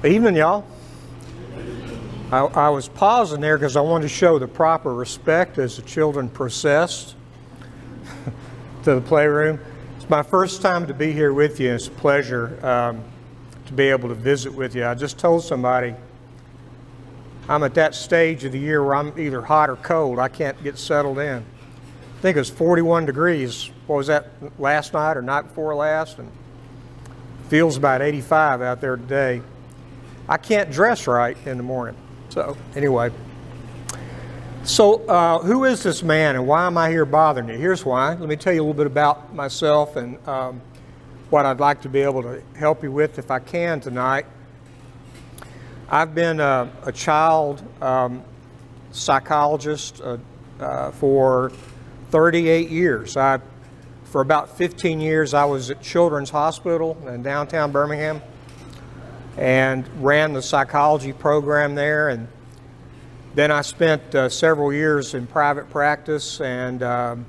Evening, y'all. I was pausing there because I wanted to show the proper respect as the children processed to the playroom. It's my first time to be here with you. It's a pleasure to be able to visit with you. I just told somebody I'm at that stage of the year where I'm either hot or cold. I can't get settled in. I think it was 41 degrees. What was that, last night or night before last? And feels about 85 out there today. I can't dress right in the morning. So anyway, who is this man and why am I here bothering you? Here's why. Let me tell you a little bit about myself and what I'd like to be able to help you with if I can tonight. I've been a child psychologist for 38 years. For about 15 years I was at Children's Hospital in downtown Birmingham and ran the psychology program there, and then I spent several years in private practice, and then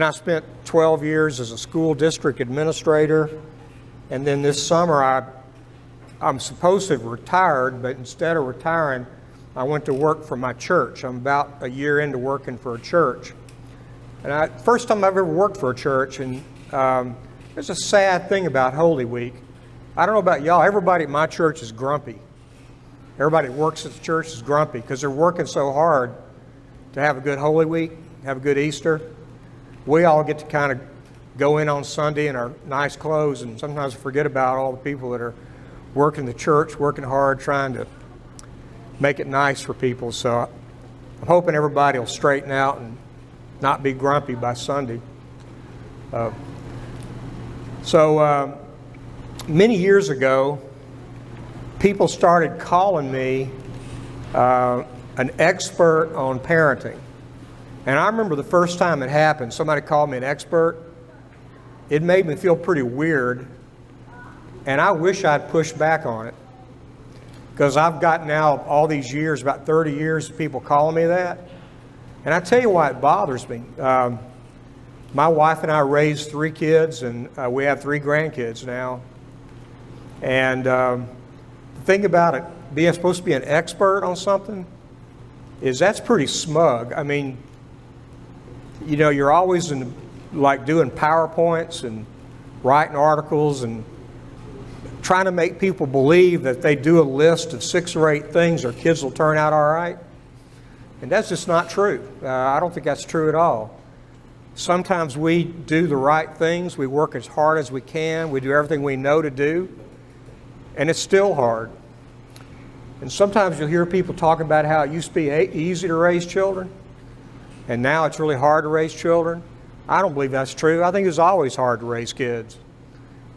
I spent 12 years as a school district administrator, and then this summer I'm supposed to have retired, but instead of retiring I went to work for my church. I'm about a year into working for a church, and first time I've ever worked for a church, and there's a sad thing about Holy Week. I don't know about y'all, everybody at my church is grumpy. Everybody that works at the church is grumpy because they're working so hard to have a good Holy Week, have a good Easter. We all get to kind of go in on Sunday in our nice clothes and sometimes forget about all the people that are working the church, working hard, trying to make it nice for people. So I'm hoping everybody will straighten out and not be grumpy by Sunday. Many years ago, people started calling me an expert on parenting. And I remember the first time it happened, somebody called me an expert. It made me feel pretty weird, and I wish I'd pushed back on it. Because I've got now all these years, about 30 years, of people calling me that. And I tell you why it bothers me. My wife and I raised 3 kids, and we have 3 grandkids now. And the thing about it, being supposed to be an expert on something, is that's pretty smug. I mean, you know, you're always doing PowerPoints and writing articles and trying to make people believe that they do a list of 6 or 8 things their kids will turn out all right. And that's just not true. I don't think that's true at all. Sometimes we do the right things. We work as hard as we can. We do everything we know to do. And it's still hard. And sometimes you'll hear people talking about how it used to be easy to raise children, and now it's really hard to raise children. I don't believe that's true. I think it's always hard to raise kids.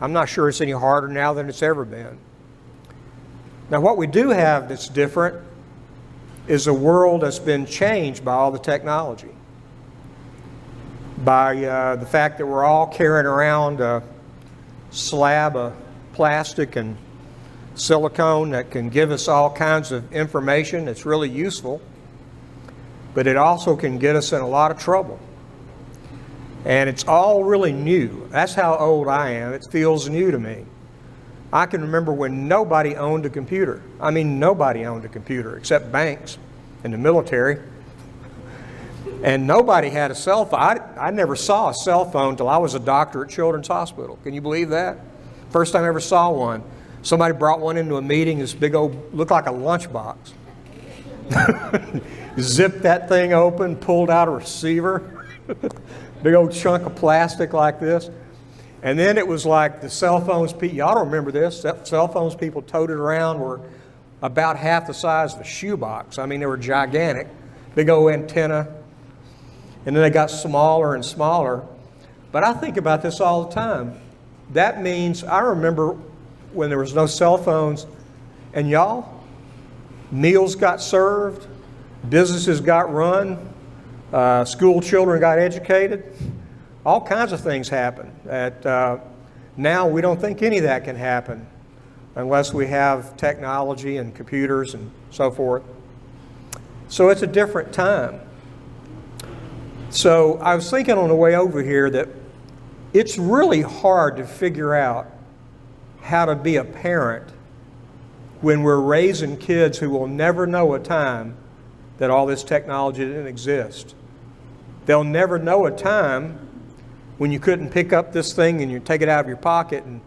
I'm not sure it's any harder now than it's ever been. Now, what we do have that's different is a world that's been changed by all the technology, by the fact that we're all carrying around a slab of plastic and silicone that can give us all kinds of information that's really useful, but it also can get us in a lot of trouble. And it's all really new. That's how old I am. It feels new to me. I can remember when nobody owned a computer. I mean, nobody owned a computer except banks and the military. And nobody had a cell phone. I never saw a cell phone until I was a doctor at Children's Hospital. Can you believe that? First time I ever saw one. Somebody brought one into a meeting, this big old, looked like a lunchbox. Zipped that thing open, pulled out a receiver, big old chunk of plastic like this. And then it was like the cell phones, y'all don't remember this, cell phones people toted around were about half the size of a shoebox. I mean, they were gigantic, big old antenna. And then they got smaller and smaller. But I think about this all the time. That means, I remember when there was no cell phones, and y'all, meals got served, businesses got run, school children got educated, all kinds of things happened. Now we don't think any of that can happen unless we have technology and computers and so forth. So it's a different time. So I was thinking on the way over here that it's really hard to figure out how to be a parent when we're raising kids who will never know a time that all this technology didn't exist. They'll never know a time when you couldn't pick up this thing and you take it out of your pocket and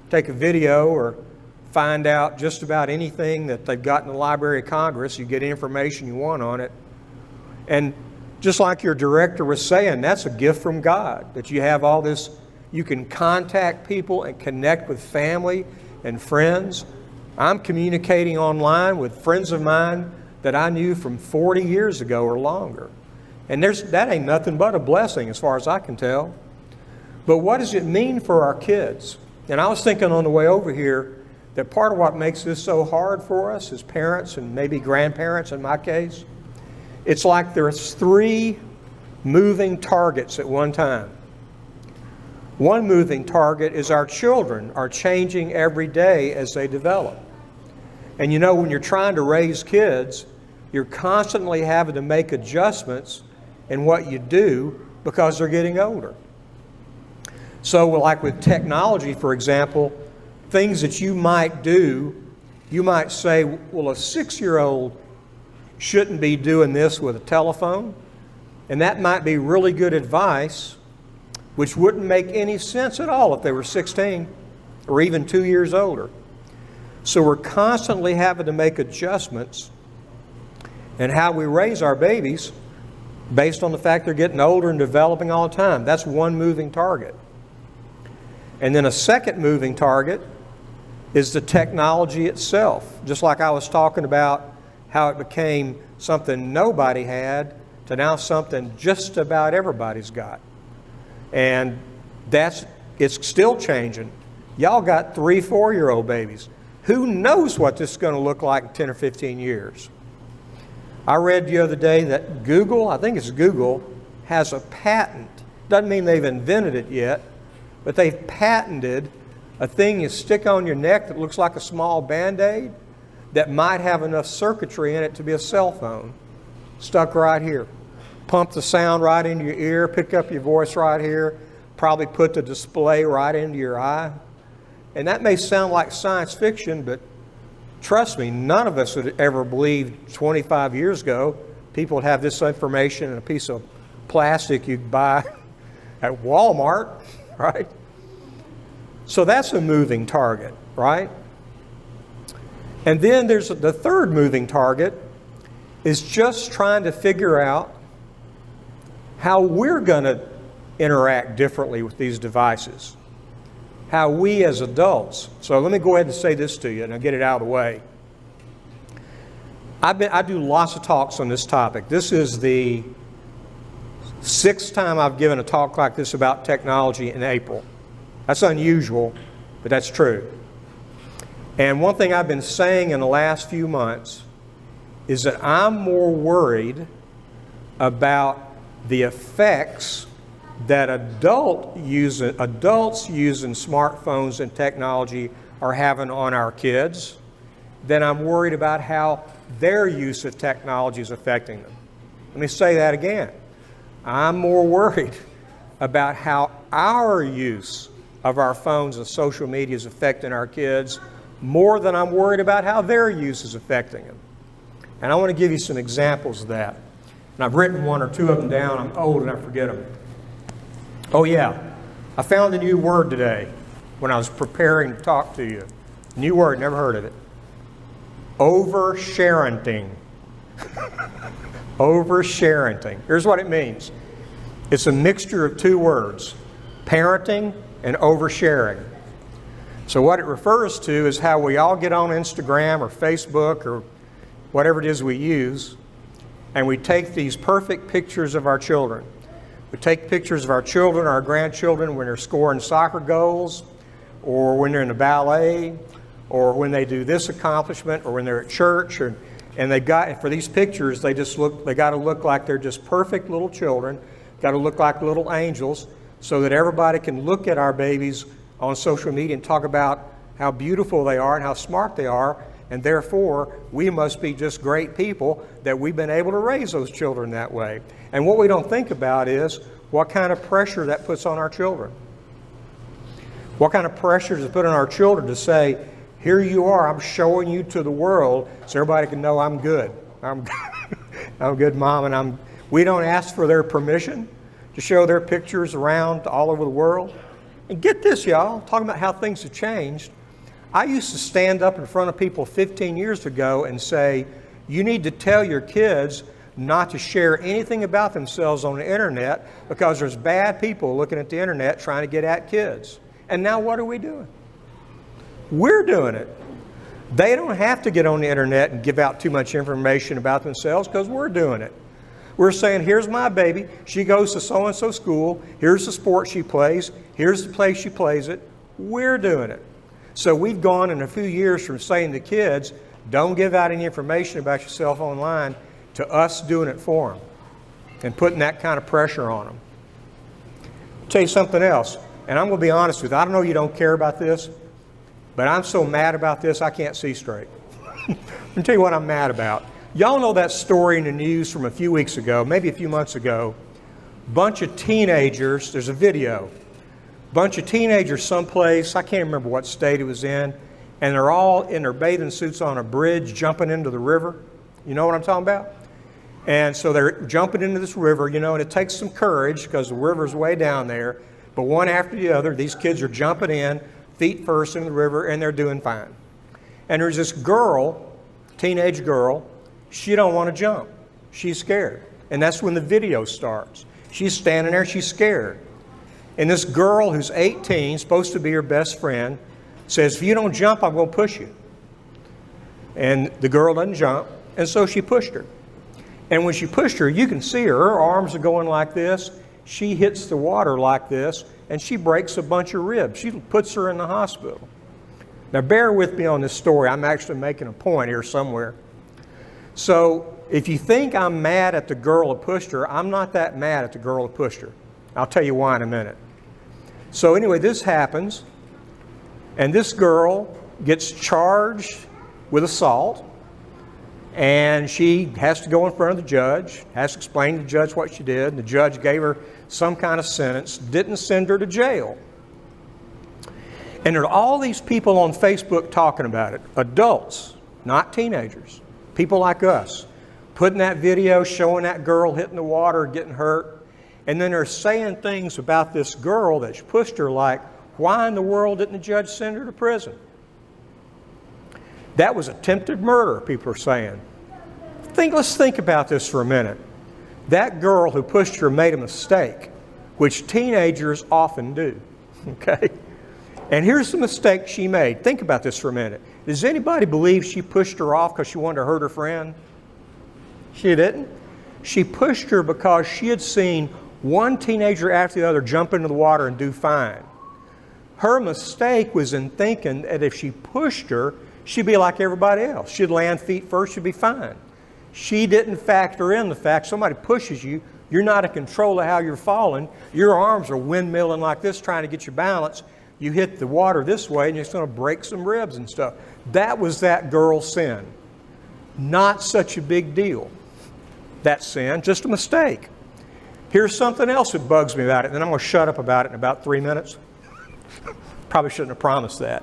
take a video or find out just about anything that they've got in the Library of Congress. You get information you want on it. And just like your director was saying, that's a gift from God, that you have all this. You can contact people and connect with family and friends. I'm communicating online with friends of mine that I knew from 40 years ago or longer. And that ain't nothing but a blessing as far as I can tell. But what does it mean for our kids? And I was thinking on the way over here that part of what makes this so hard for us as parents and maybe grandparents in my case, it's like there's 3 moving targets at one time. One moving target is our children are changing every day as they develop. And you know, when you're trying to raise kids, you're constantly having to make adjustments in what you do because they're getting older. So like with technology, for example, things that you might do, you might say, well, a 6-year-old shouldn't be doing this with a telephone. And that might be really good advice, which wouldn't make any sense at all if they were 16 or even 2 years older. So we're constantly having to make adjustments in how we raise our babies based on the fact they're getting older and developing all the time. That's one moving target. And then a second moving target is the technology itself. Just like I was talking about how it became something nobody had to now something just about everybody's got. And it's still changing. Y'all got 3, 4-year-old babies. Who knows what this is going to look like in 10 or 15 years? I read the other day that Google, I think it's Google, has a patent. Doesn't mean they've invented it yet, but they've patented a thing you stick on your neck that looks like a small Band-Aid that might have enough circuitry in it to be a cell phone. Stuck right here. Pump the sound right into your ear, pick up your voice right here, probably put the display right into your eye. And that may sound like science fiction, but trust me, none of us would ever believe 25 years ago people would have this information in a piece of plastic you'd buy at Walmart, right? So that's a moving target, right? And then there's the third moving target is just trying to figure out how we're going to interact differently with these devices. How we as adults. So let me go ahead and say this to you and I'll get it out of the way. I do lots of talks on this topic. This is the 6th time I've given a talk like this about technology in April. That's unusual, but that's true. And one thing I've been saying in the last few months is that I'm more worried about the effects that adults using smartphones and technology are having on our kids than I'm worried about how their use of technology is affecting them. Let me say that again. I'm more worried about how our use of our phones and social media is affecting our kids more than I'm worried about how their use is affecting them. And I want to give you some examples of that. And I've written 1 or 2 of them down. I'm old and I forget them. Oh yeah, I found a new word today when I was preparing to talk to you. New word, never heard of it. Oversharenting. Oversharenting. Here's what it means. It's a mixture of 2 words, parenting and oversharing. So what it refers to is how we all get on Instagram or Facebook or whatever it is we use, and we take these perfect pictures of our children. We take pictures of our children, our grandchildren, when they're scoring soccer goals, or when they're in the ballet, or when they do this accomplishment, or when they're at church, and for these pictures, they got to look like they're just perfect little children, got to look like little angels, so that everybody can look at our babies on social media and talk about how beautiful they are and how smart they are, and therefore we must be just great people that we've been able to raise those children that way. And what we don't think about is what kind of pressure that puts on our children. What kind of pressure does it put on our children to say, Here you are, I'm showing you to the world so everybody can know I'm good. I'm a good mom, and we don't ask for their permission to show their pictures around all over the world. And get this, y'all, talking about how things have changed. I used to stand up in front of people 15 years ago and say, you need to tell your kids not to share anything about themselves on the internet because there's bad people looking at the internet trying to get at kids. And now what are we doing? We're doing it. They don't have to get on the internet and give out too much information about themselves because we're doing it. We're saying, here's my baby. She goes to so-and-so school. Here's the sport she plays. Here's the place she plays it. We're doing it. So we've gone in a few years from saying to kids, don't give out any information about yourself online, to us doing it for them and putting that kind of pressure on them. I'll tell you something else, and I'm going to be honest with you. I don't know you don't care about this, but I'm so mad about this I can't see straight. Let me tell you what I'm mad about. Y'all know that story in the news from a few weeks ago, maybe a few months ago. Bunch of teenagers, there's a video. Bunch of teenagers someplace, I can't remember what state it was in, and they're all in their bathing suits on a bridge jumping into the river. You know what I'm talking about? And so they're jumping into this river, you know, and it takes some courage because the river's way down there. But one after the other, these kids are jumping in, feet first in the river, and they're doing fine. And there's this girl, teenage girl, she don't want to jump. She's scared. And that's when the video starts. She's standing there, she's scared. And this girl who's 18, supposed to be her best friend, says, if you don't jump, I'm going to push you. And the girl doesn't jump, and so she pushed her. And when she pushed her, you can see her arms are going like this. She hits the water like this, and she breaks a bunch of ribs. She puts her in the hospital. Now, bear with me on this story. I'm actually making a point here somewhere. So, if you think I'm mad at the girl that pushed her, I'm not that mad at the girl that pushed her. I'll tell you why in a minute. So anyway, this happens, and this girl gets charged with assault, and she has to go in front of the judge, has to explain to the judge what she did. The judge gave her some kind of sentence, didn't send her to jail. And there are all these people on Facebook talking about it, adults, not teenagers, people like us, putting that video, showing that girl hitting the water, getting hurt. And then they're saying things about this girl that pushed her like, why in the world didn't the judge send her to prison? That was attempted murder, people are saying. Let's think about this for a minute. That girl who pushed her made a mistake, which teenagers often do. Okay? And here's the mistake she made. Think about this for a minute. Does anybody believe she pushed her off because she wanted to hurt her friend? She didn't. She pushed her because she had seen one teenager after the other jump into the water and do fine. Her mistake was in thinking that if she pushed her, she'd be like everybody else. She'd land feet first, she'd be fine. She didn't factor in the fact somebody pushes you, you're not in control of how you're falling. Your arms are windmilling like this trying to get your balance. You hit the water this way and it's going to break some ribs and stuff. That was that girl's sin. Not such a big deal. That sin, just a mistake. Here's something else that bugs me about it, and then I'm going to shut up about it in about 3 minutes. Probably shouldn't have promised that.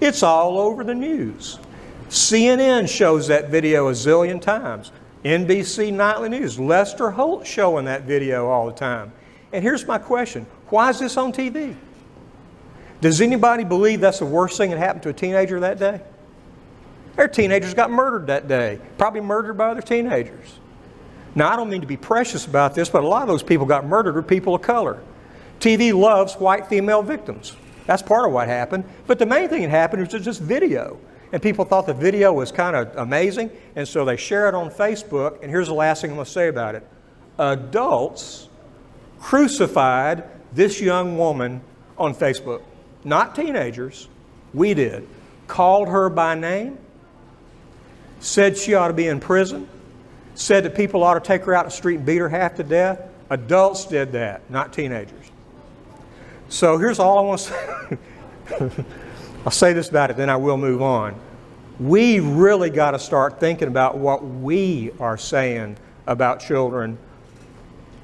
It's all over the news. CNN shows that video a zillion times. NBC Nightly News, Lester Holt showing that video all the time. And here's my question. Why is this on TV? Does anybody believe that's the worst thing that happened to a teenager that day? Their teenagers got murdered that day, probably murdered by other teenagers. Now, I don't mean to be precious about this, but a lot of those people got murdered were people of color. TV loves white female victims. That's part of what happened. But the main thing that happened was just video. And people thought the video was kind of amazing, and so they share it on Facebook. And here's the last thing I'm going to say about it. Adults crucified this young woman on Facebook. Not teenagers. We did. Called her by name. Said she ought to be in prison. Said that people ought to take her out on the street and beat her half to death. Adults did that, not teenagers. So here's all I want to say. I'll say this about it, then I will move on. We really got to start thinking about what we are saying about children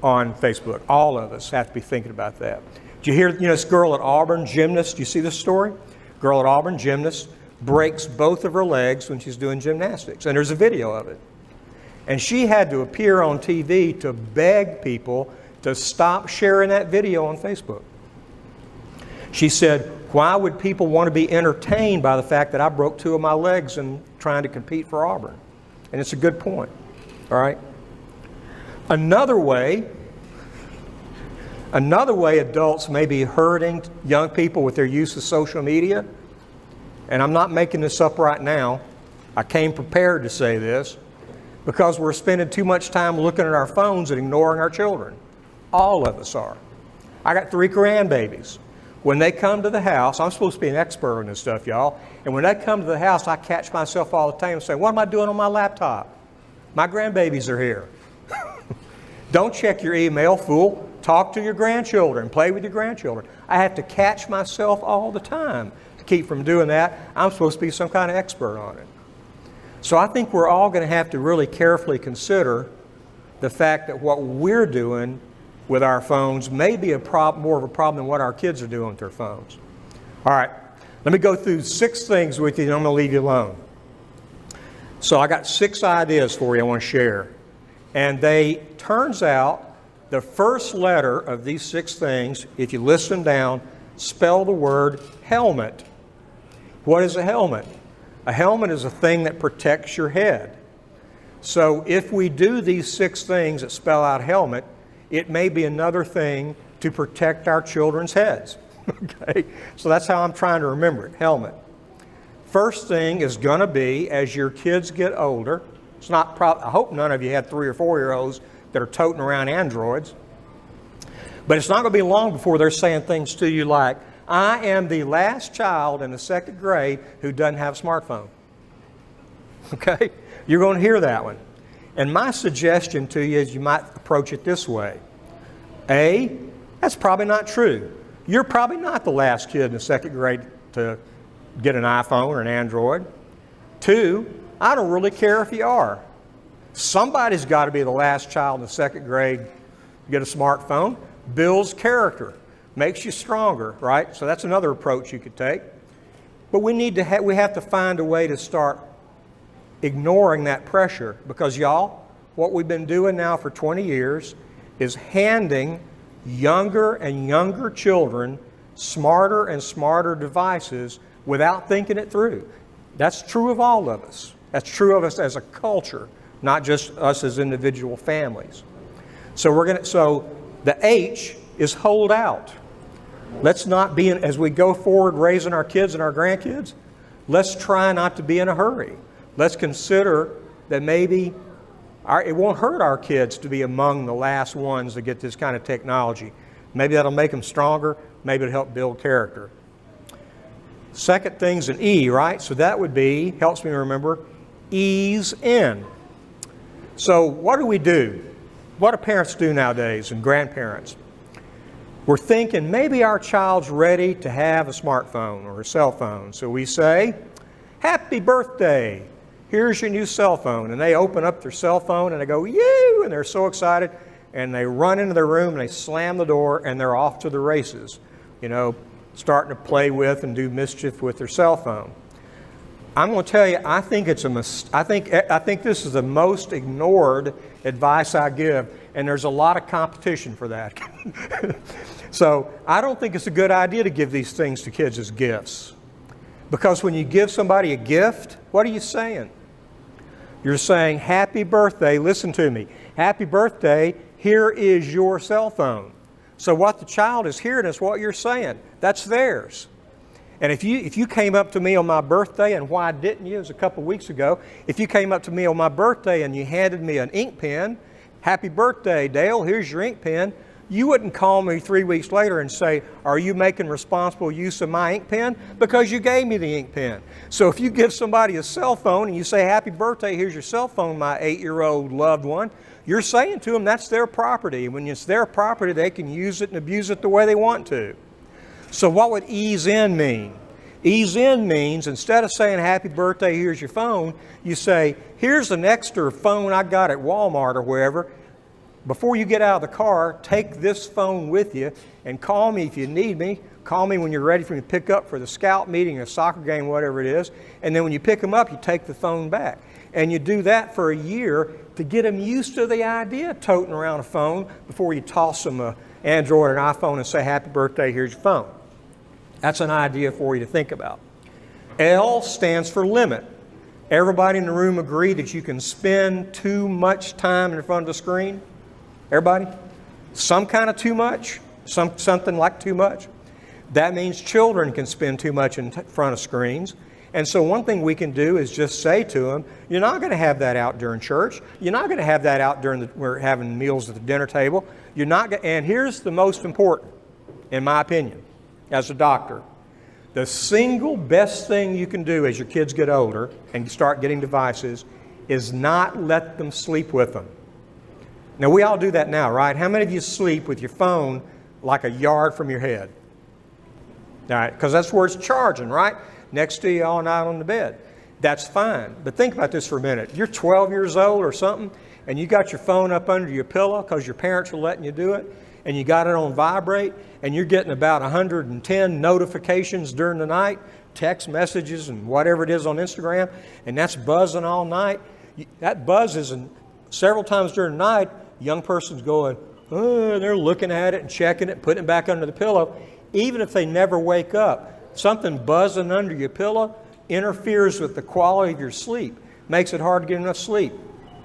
on Facebook. All of us have to be thinking about that. Did you hear, this girl at Auburn, gymnast, do you see this story? Girl at Auburn, gymnast, breaks both of her legs when she's doing gymnastics. And there's a video of it. And she had to appear on TV to beg people to stop sharing that video on Facebook. She said, why would people want to be entertained by the fact that I broke 2 of my legs in trying to compete for Auburn? And it's a good point, all right? Another way adults may be hurting young people with their use of social media, and I'm not making this up right now, I came prepared to say this, because we're spending too much time looking at our phones and ignoring our children. All of us are. I got 3 grandbabies. When they come to the house, I'm supposed to be an expert on this stuff, y'all, and when they come to the house, I catch myself all the time and say, what am I doing on my laptop? My grandbabies are here. Don't check your email, fool. Talk to your grandchildren. Play with your grandchildren. I have to catch myself all the time to keep from doing that. I'm supposed to be some kind of expert on it. So I think we're all going to have to really carefully consider the fact that what we're doing with our phones may be more of a problem than what our kids are doing with their phones. All right, let me go through 6 things with you and I'm going to leave you alone. So I got 6 ideas for you I want to share. And turns out, the first letter of these 6 things, if you list them down, spell the word helmet. What is a helmet? A helmet is a thing that protects your head. So if we do these 6 things that spell out helmet, it may be another thing to protect our children's heads. Okay? So that's how I'm trying to remember it, helmet. First thing is going to be, as your kids get older, it's not I hope none of you had 3 or 4-year-olds that are toting around Androids, but it's not going to be long before they're saying things to you like, I am the last child in the 2nd grade who doesn't have a smartphone. Okay? You're going to hear that one. And my suggestion to you is you might approach it this way. A, that's probably not true. You're probably not the last kid in the 2nd grade to get an iPhone or an Android. 2, I don't really care if you are. Somebody's got to be the last child in the 2nd grade to get a smartphone. Builds character, makes you stronger, right? So that's another approach you could take. But we have to find a way to start ignoring that pressure, because y'all, what we've been doing now for 20 years is handing younger and younger children smarter and smarter devices without thinking it through. That's true of all of us. That's true of us as a culture, not just us as individual families. So the H is hold out. Let's not be as we go forward raising our kids and our grandkids, let's try not to be in a hurry. Let's consider that maybe it won't hurt our kids to be among the last ones to get this kind of technology. Maybe that'll make them stronger. Maybe it'll help build character. Second thing's an E, right? So that would be, helps me remember, ease in. So what do we do? What do parents do nowadays and grandparents? We're thinking maybe our child's ready to have a smartphone or a cell phone. So we say, happy birthday. Here's your new cell phone. And they open up their cell phone and they go, yoo, and they're so excited. And they run into their room and they slam the door and they're off to the races, starting to play with and do mischief with their cell phone. I'm going to tell you, I think this is the most ignored advice I give, and there's a lot of competition for that. So I don't think it's a good idea to give these things to kids as gifts. Because when you give somebody a gift, what are you saying? You're saying, happy birthday, listen to me, happy birthday, here is your cell phone. So what the child is hearing is what you're saying. That's theirs. And if you came up to me on my birthday, and why didn't you? It was a couple weeks ago. If you came up to me on my birthday and you handed me an ink pen, happy birthday, Dale, here's your ink pen, you wouldn't call me 3 weeks later and say, are you making responsible use of my ink pen? Because you gave me the ink pen. So if you give somebody a cell phone and you say, happy birthday, here's your cell phone, my 8-year-old loved one, you're saying to them that's their property. When it's their property, they can use it and abuse it the way they want to. So what would ease in mean? Ease in means, instead of saying happy birthday, here's your phone, you say, here's an extra phone I got at Walmart or wherever. before you get out of the car, take this phone with you and call me if you need me. Call me when you're ready for me to pick up for the scout meeting, a soccer game, whatever it is. And then when you pick them up, you take the phone back. And you do that for a year to get them used to the idea of toting around a phone before you toss them an Android or an iPhone and say, happy birthday, here's your phone. That's an idea for you to think about. L stands for limit. Everybody in the room agree that you can spend too much time in front of the screen? Everybody? Some kind of too much? Something like too much? That means children can spend too much in front of screens. And so one thing we can do is just say to them, you're not going to have that out during church. You're not going to have that out during we're having meals at the dinner table. You're not. And here's the most important, in my opinion, as a doctor. The single best thing you can do as your kids get older and start getting devices is not let them sleep with them. Now, we all do that now, right? How many of you sleep with your phone like a yard from your head? All right, because that's where it's charging, right? Next to you all night on the bed. That's fine. But think about this for a minute. You're 12 years old or something, and you got your phone up under your pillow because your parents are letting you do it, and you got it on vibrate, and you're getting about 110 notifications during the night, text messages and whatever it is on Instagram, and that's buzzing all night. That buzz is several times during the night, a young person's going, oh, they're looking at it and checking it, putting it back under the pillow. Even if they never wake up, something buzzing under your pillow interferes with the quality of your sleep, makes it hard to get enough sleep.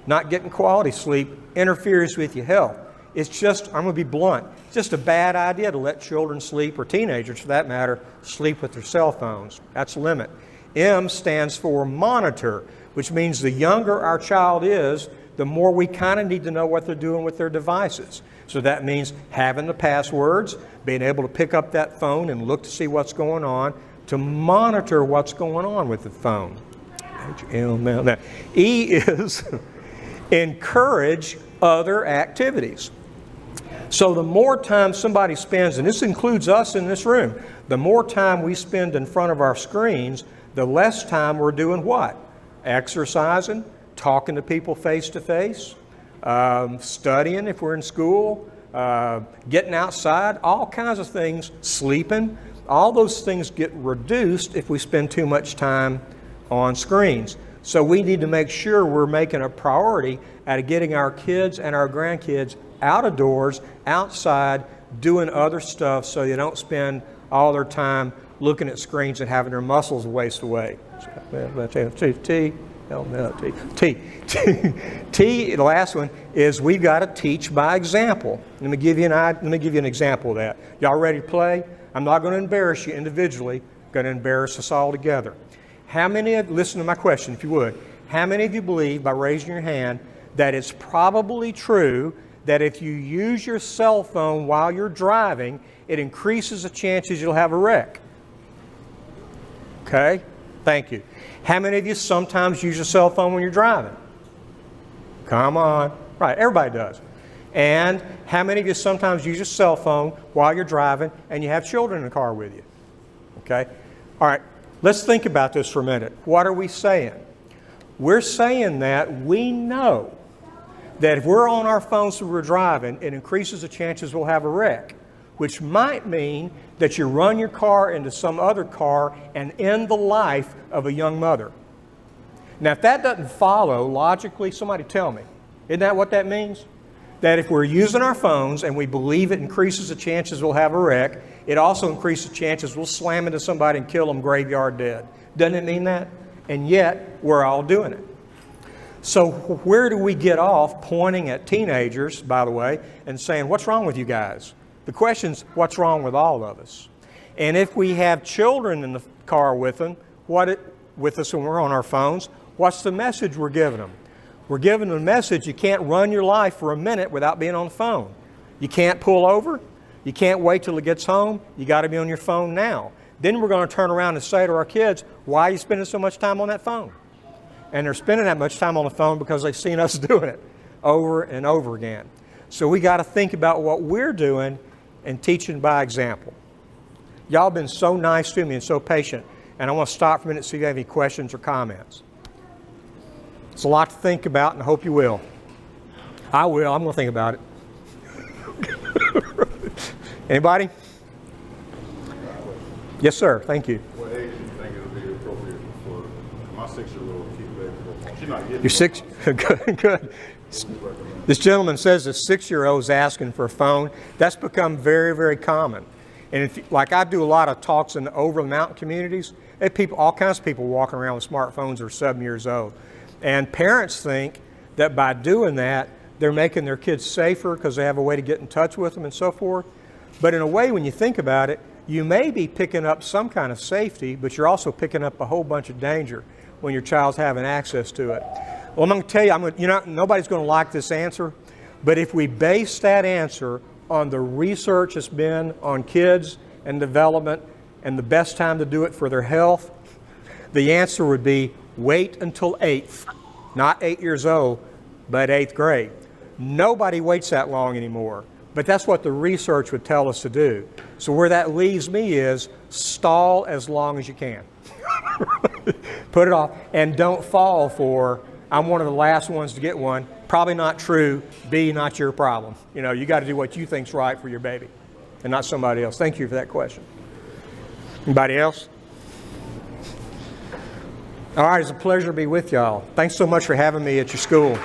Not getting quality sleep interferes with your health. It's just, I'm going to be blunt, it's just a bad idea to let children sleep, or teenagers for that matter, sleep with their cell phones. That's the limit. M stands for monitor, which means the younger our child is, the more we kind of need to know what they're doing with their devices. So that means having the passwords, being able to pick up that phone and look to see what's going on, to monitor what's going on with the phone. E is encourage other activities. So the more time somebody spends, and this includes us in this room, the more time we spend in front of our screens, the less time we're doing what? Exercising, talking to people face to face, studying if we're in school, getting outside, all kinds of things, sleeping. All those things get reduced if we spend too much time on screens. So we need to make sure we're making a priority out of getting our kids and our grandkids out of doors, outside, doing other stuff so they don't spend all their time looking at screens and having their muscles waste away. T, the last one is we've got to teach by example. Let me give you an example of that. Y'all ready to play? I'm not going to embarrass you individually. I'm going to embarrass us all together. Listen to my question if you would. How many of you believe, by raising your hand, that it's probably true that if you use your cell phone while you're driving, it increases the chances you'll have a wreck? Okay, thank you. How many of you sometimes use your cell phone when you're driving? Come on. Right, everybody does. And how many of you sometimes use your cell phone while you're driving and you have children in the car with you? Okay, all right, let's think about this for a minute. What are we saying? We're saying that we know that if we're on our phones while we're driving, it increases the chances we'll have a wreck, which might mean that you run your car into some other car and end the life of a young mother. Now, if that doesn't follow logically, somebody tell me. Isn't that what that means? That if we're using our phones and we believe it increases the chances we'll have a wreck, it also increases the chances we'll slam into somebody and kill them graveyard dead. Doesn't it mean that? And yet, we're all doing it. So where do we get off pointing at teenagers, by the way, and saying, what's wrong with you guys? The question's, what's wrong with all of us? And if we have children in the car with us when we're on our phones, what's the message we're giving them? We're giving them the message, you can't run your life for a minute without being on the phone. You can't pull over. You can't wait till it gets home. You got to be on your phone now. Then we're going to turn around and say to our kids, why are you spending so much time on that phone? And they're spending that much time on the phone because they've seen us doing it over and over again. So we got to think about what we're doing and teaching by example. Y'all been so nice to me and so patient, and I want to stop for a minute and see if you have any questions or comments. It's a lot to think about, and I hope you will. I will. I'm going to think about it. Anybody? Yes, sir. Thank you. What age do you think it would be appropriate for my 6-year-old to keep a baby phone? She's not getting You're 6. Good. Good. This gentleman says a 6-year-old's asking for a phone. That's become very, very common. And if, like I do a lot of talks in the over the mountain communities, there are people, all kinds of people walking around with smartphones that are 7 years old. And parents think that by doing that, they're making their kids safer because they have a way to get in touch with them and so forth. But in a way, when you think about it, you may be picking up some kind of safety, but you're also picking up a whole bunch of danger when your child's having access to it. Well, I'm going to tell you, nobody's going to like this answer, but if we base that answer on the research that's been on kids and development and the best time to do it for their health, the answer would be wait until 8th, not 8 years old, but 8th grade. Nobody waits that long anymore, but that's what the research would tell us to do. So where that leaves me is stall as long as you can. Put it off, and don't fall for, I'm one of the last ones to get one. Probably not true. B, not your problem. You got to do what you think's right for your baby and not somebody else. Thank you for that question. Anybody else? All right, it's a pleasure to be with y'all. Thanks so much for having me at your school.